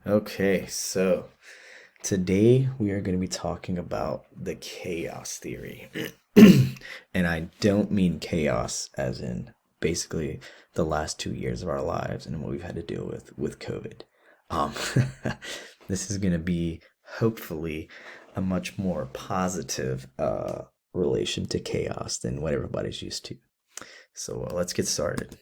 Okay, so today we are going to be talking about the chaos theory. And I don't mean chaos as in basically the last 2 years of our lives and what we've had to deal with COVID. Um, this is going to be hopefully a much more positive relation to chaos than what everybody's used to. So let's get started.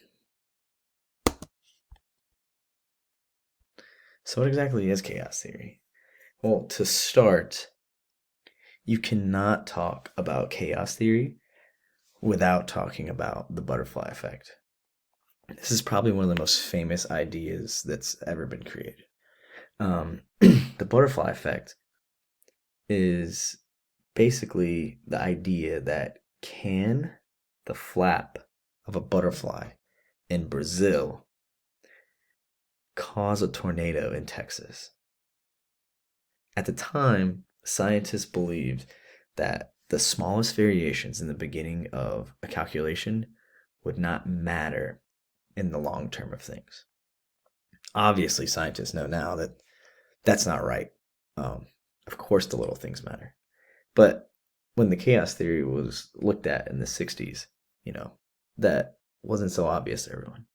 So, what exactly is chaos theory? Well, to start, you cannot talk about chaos theory without talking about the butterfly effect. This is probably one of the most famous ideas that's ever been created. The butterfly effect is basically the idea that can the flap of a butterfly in Brazil cause a tornado in Texas? At the time, scientists believed that the smallest variations in the beginning of a calculation would not matter in the long term of things. Obviously, scientists know now that that's not right. Of course, the little things matter. But when the chaos theory was looked at in the 60s, that wasn't so obvious to everyone.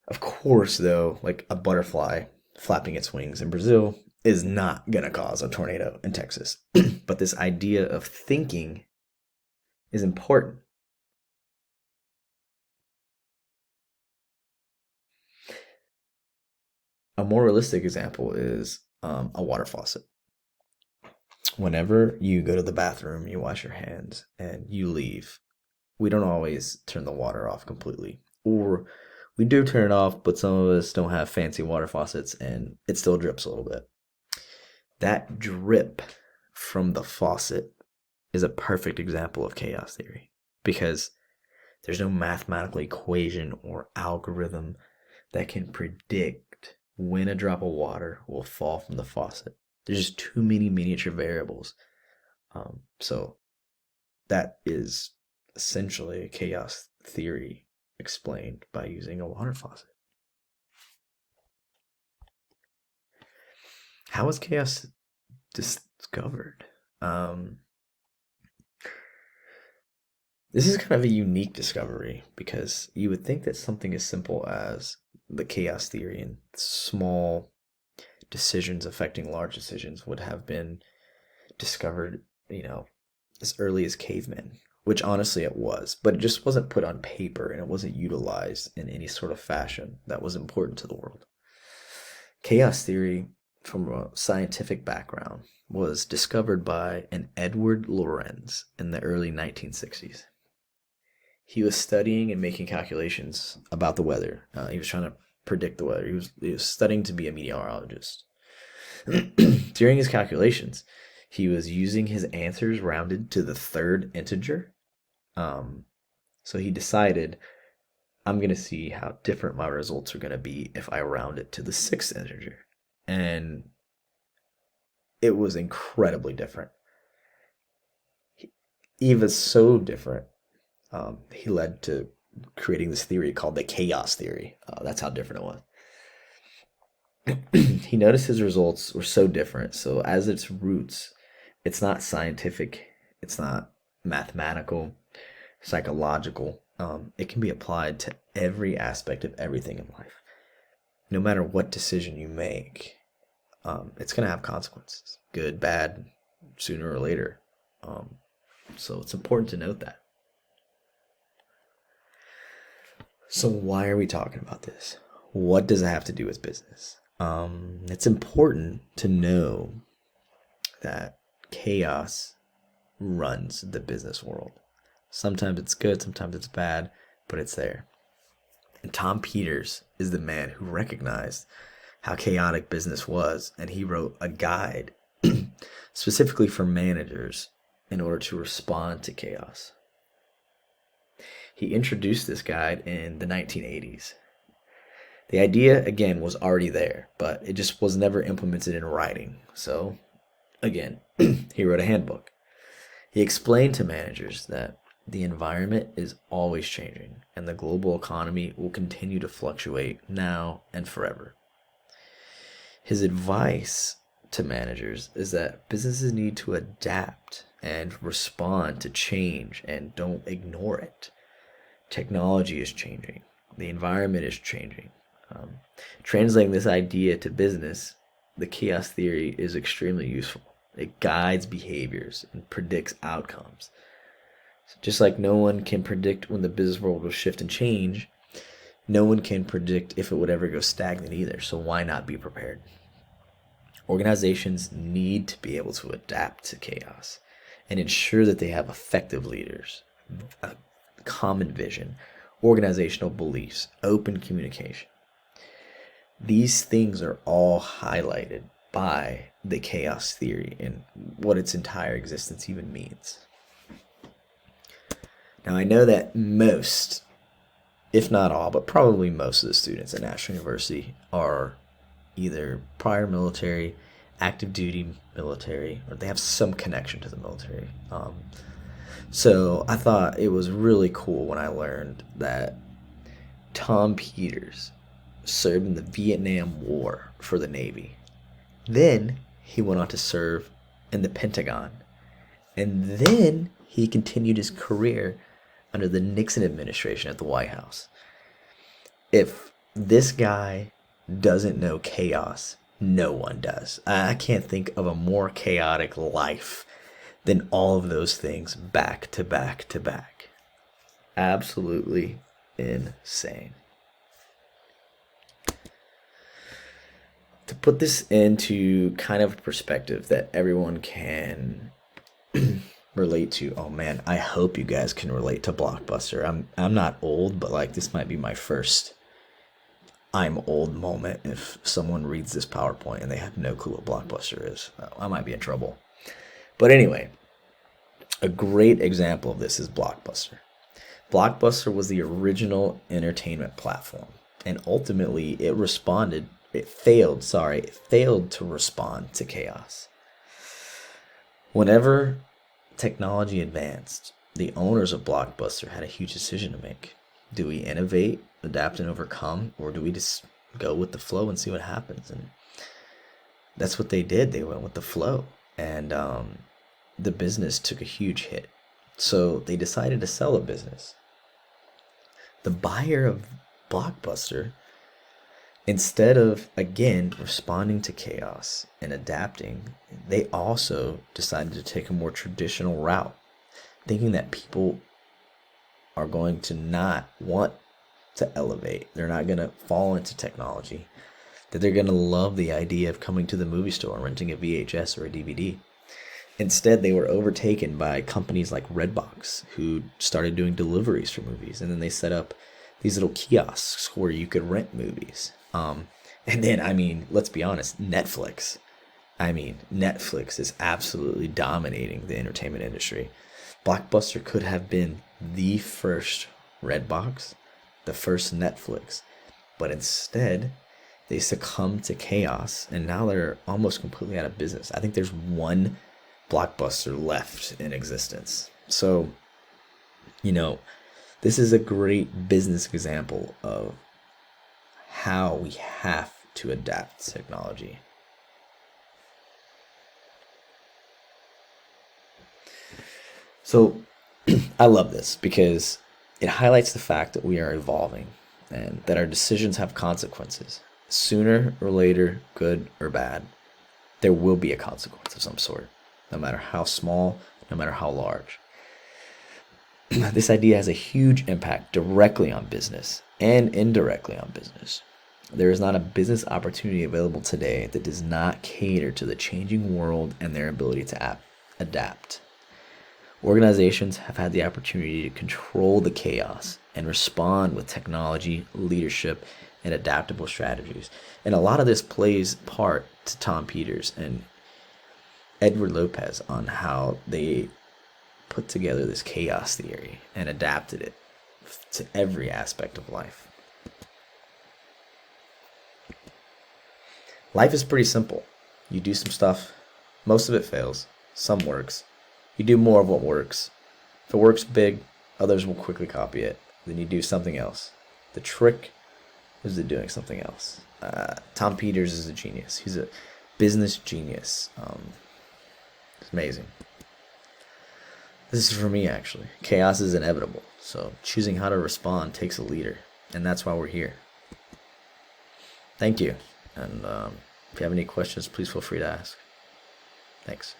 Of course, though, like a butterfly flapping its wings in Brazil is not going to cause a tornado in Texas. But this idea of thinking is important. A more realistic example is a water faucet. Whenever you go to the bathroom, you wash your hands, and you leave, we don't always turn the water off completely. Or we do turn it off, but some of us don't have fancy water faucets and it still drips a little bit. That drip from the faucet is a perfect example of chaos theory because there's no mathematical equation or algorithm that can predict when a drop of water will fall from the faucet. There's just too many miniature variables. So that is essentially chaos theory explained by using a water faucet. How was chaos discovered? This is kind of a unique discovery because you would think that something as simple as the chaos theory and small decisions affecting large decisions would have been discovered, as early as cavemen, which honestly it was, but it just wasn't put on paper and it wasn't utilized in any sort of fashion that was important to the world. Chaos theory, from a scientific background, was discovered by an Edward Lorenz in the early 1960s. He was studying and making calculations about the weather. He was trying to predict the weather. He was studying to be a meteorologist. During his calculations, he was using his answers rounded to the third integer. So he decided, I'm going to see how different my results are going to be if I round it to the sixth integer. And it was incredibly different. Even so different, he led to creating this theory called the chaos theory. That's how different it was. He noticed his results were so different. So, as its roots, it's not scientific, it's not mathematical, psychological. It can be applied to every aspect of everything in life. No matter what decision you make, it's going to have consequences, good, bad, sooner or later. So it's important to note that. So why are we talking about this? What does it have to do with business? It's important to know that chaos runs the business world. Sometimes it's good, sometimes it's bad, but it's there. And Tom Peters is the man who recognized how chaotic business was, and he wrote a guide specifically for managers in order to respond to chaos. He introduced this guide in the 1980s. The idea, again, was already there, but it just was never implemented in writing. So, again, he wrote a handbook. He explained to managers that The environment is always changing, and the global economy will continue to fluctuate now and forever. His advice to managers is that businesses need to adapt and respond to change and don't ignore it. Technology is changing, the environment is changing. Um, Translating this idea to business, the chaos theory is extremely useful. It guides behaviors and predicts outcomes. Just like no one can predict when the business world will shift and change, no one can predict if it would ever go stagnant either. So why not be prepared? Organizations need to be able to adapt to chaos and ensure that they have effective leaders, a common vision, organizational beliefs, open communication. These things are all highlighted by the chaos theory and what its entire existence even means. Now, I know that most, if not all, but probably most of the students at National University are either prior military, active duty military, or they have some connection to the military. So I thought it was really cool when I learned that Tom Peters served in the Vietnam War for the Navy. Then he went on to serve in the Pentagon. And then he continued his career under the Nixon administration at the White House. If this guy doesn't know chaos, no one does. I can't think of a more chaotic life than all of those things back to back to back. Absolutely insane. To put this into kind of perspective that everyone can relate to. Oh man, I hope you guys can relate to Blockbuster. I'm not old, but like this might be my first I'm old moment if someone reads this PowerPoint and they have no clue what Blockbuster is. I might be in trouble. But anyway, a great example of this is Blockbuster. Blockbuster was the original entertainment platform, and ultimately it failed to respond to chaos. Whenever technology advanced, the owners of Blockbuster had a huge decision to make. Do we innovate, adapt, and overcome, or do we just go with the flow and see what happens? And that's what they did. They went with the flow, and the business took a huge hit. So they decided to sell a business. The buyer of Blockbuster, instead of, again, responding to chaos and adapting, they also decided to take a more traditional route, thinking that people are going to not want to elevate. They're not going to fall into technology, that they're going to love the idea of coming to the movie store and renting a VHS or a DVD. Instead, they were overtaken by companies like Redbox, who started doing deliveries for movies, and then they set up these little kiosks where you could rent movies. And then, let's be honest, Netflix. Netflix is absolutely dominating the entertainment industry. Blockbuster could have been the first Redbox, the first Netflix, but instead they succumbed to chaos, and now they're almost completely out of business. I think there's one Blockbuster left in existence. So, this is a great business example of how we have to adapt technology. So I love this because it highlights the fact that we are evolving and that our decisions have consequences. Sooner or later, good or bad, there will be a consequence of some sort, no matter how small, no matter how large. This idea has a huge impact directly on business and indirectly on business. There is not a business opportunity available today that does not cater to the changing world and their ability to adapt. Organizations have had the opportunity to control the chaos and respond with technology, leadership, and adaptable strategies. And a lot of this plays part to Tom Peters and Edward Lopez on how they put together this chaos theory and adapted it to every aspect of life. Life is pretty simple. You do some stuff, most of it fails, some works. You do more of what works. If it works big, Others will quickly copy it. Then you do something else. The trick is doing something else. Tom Peters is a genius. He's a business genius. It's amazing. This is for me, actually. Chaos is inevitable. So choosing how to respond takes a leader. And that's why we're here. Thank you. And if you have any questions, please feel free to ask. Thanks.